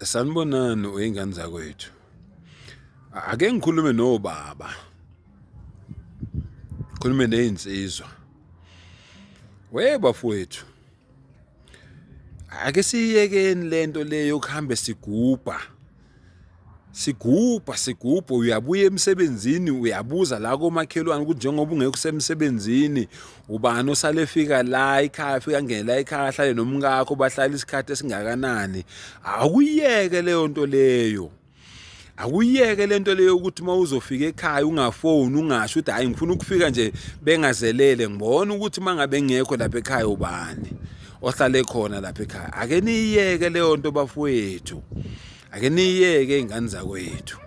Sanibonani uyingane zakwethu. Ake ngikhulume nobaba. Khulume nezinsizwa. Bafowethu. Ake siyekeni lento leyo kuhambe sigubha. Sigubha uyabuya emsebenzini uyabuza la komakhelwane ukuthi njengoba ungekho semsebenzini ubani osale fika la ekhaya fika ngene la ekhaya ahlale nomkakho bahlala isikhathi esingakanani. Akuyeke leyo nto leyo. Akuyeke lento leyo ukuthi mawuzofika ekhaya ungafoni ungasho ukuthi hayi ngifuna ukufika nje bengazelele ngibona ukuthi mangabe ngekho lapha ekhaya ubani ohlale khona lapha ekhaya. Ake niyeke leyo nto bafowethu. Ake niyeke izingane zakwethu.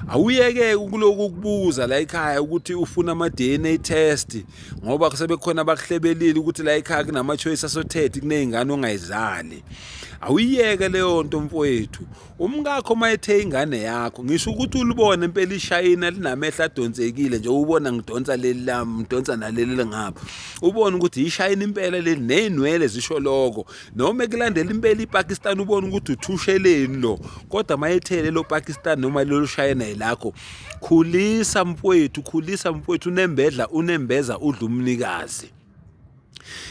Awuyeke ukuloku ukubuza la ekhaya ukuthi ufuna ama-DNA test ngoba sebekhona bakuhlebelile ukuthi la ekhaya kunama choice aso30 kunezingane ongayizali. Awuyeke leyo nto mfowethu. Umkakho mayethe ingane yakho ngisho ukuthi ulibone impela ishayina linamehla adonsekile nje ubona ngidonsa leli lami ngidonsa naleli ngapha. Ubone ukuthi ishayina impela leli nezinwele zisho lokho noma ekulandela impela iPakistan ubone ukuthi uthusheleni lo kodwa mayethele lo Pakistan noma lelo shayina elakho khulisa mfowethu unembeza udla umnikazi.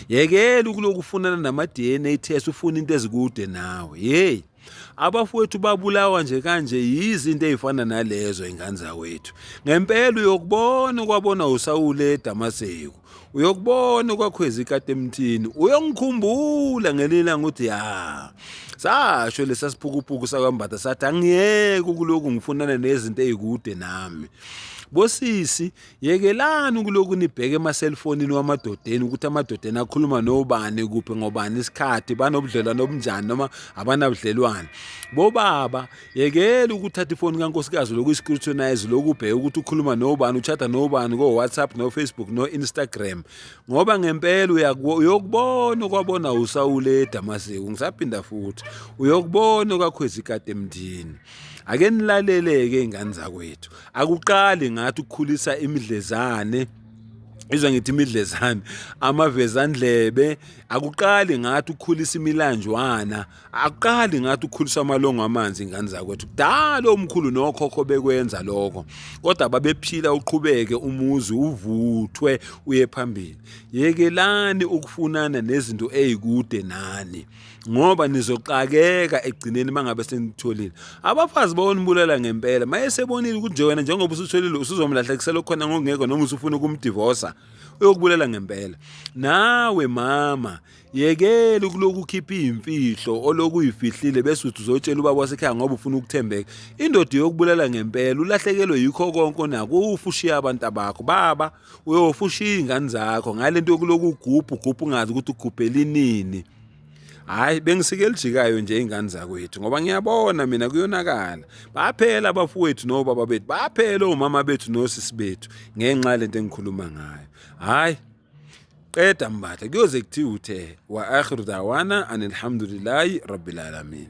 Yekela ukuloku ufunana nama-DNA test ufuna into ezikude nawe. Abafowethu babulawa nje kanje yizinto ezifana nalezo izingane zawethu. Ngempela uyokubona kwabona uSawule eDamaseko. Uyokubona kwakhweza ikade emthini. Uyongikhumbula ngelilanga ukuthi sasho lesasiphukuphuku sakwambatha sathi angiyeke ukuloku ngifunana nezinto ezikude nami. Bosisi yekelani ukuloku nibheke ema-cellphone wamadodeni ukuthi amadodeni akhuluma nobani kuphi ngobani isikhathi banobudlelwano obunjani noma abanabudlelwano. Bobaba yekela ukuthatha ifoni kaNkosikazi loku-scrutinize lokubheka ukuthi ukhuluma nobani uchata nobani ko WhatsApp no Facebook no Instagram ngoba ngempela uyokubona kwabona uSawule eDamaseko. Ngisaphinda futhi uyokubona kwakhweza ikade emthini. Ake nilaleleke izingane zakwethu. Akuqali ngathi ukukhulisa imidlezane. Izwa ngithi imidlezane amavezandlebe. Akuqali ngathi ukukhulisa imilanjwana. Akuqali ngathi ukukhulisa amalongo amanzi izingane zakwethu. Kudala omkhulu nokhokho bekwenza lokho. Kodwa babephila uqhubeke umuzi uvuthwe uye phambili. Yekelani ukufunana nezinto ezikude nani. Ngoba nizoqakeka egcineni mangabe senitholile. Abafazi bawonibulela ngempela. Mayesebonile ukuthi nje wena njengoba usutholile usuzomlahlekisela khona ngokungekho noma usufuna ukumdivorce uyokubulela ngempela. Nawe mama yekela ukuloku ukhipha izimfihlo oloku uyifihlile bese uthi uzotshela ubaba wasekhaya ngoba ufuna ukuthembeka. Indoda yokubulela ngempela ulahlekelwe yikho konke onako ufushiya abantu abakho baba uyofushiya izingane zakho ngalento yokuloku ugubhu ungazi ukuthi ugubhela nini. Hayi bengisikela ijikayo nje izingane zakwethu ngoba ngiyabona mina kuyonakala. Baphela abafowethu nobaba bethu. Baphela omama bethu nosisi bethu ngenxa lento engikhuluma ngayo. Hayi qeda mbatha kuyoze kuthiwe uthe wa akhiru dawana alhamdulillahi rabbil alamin.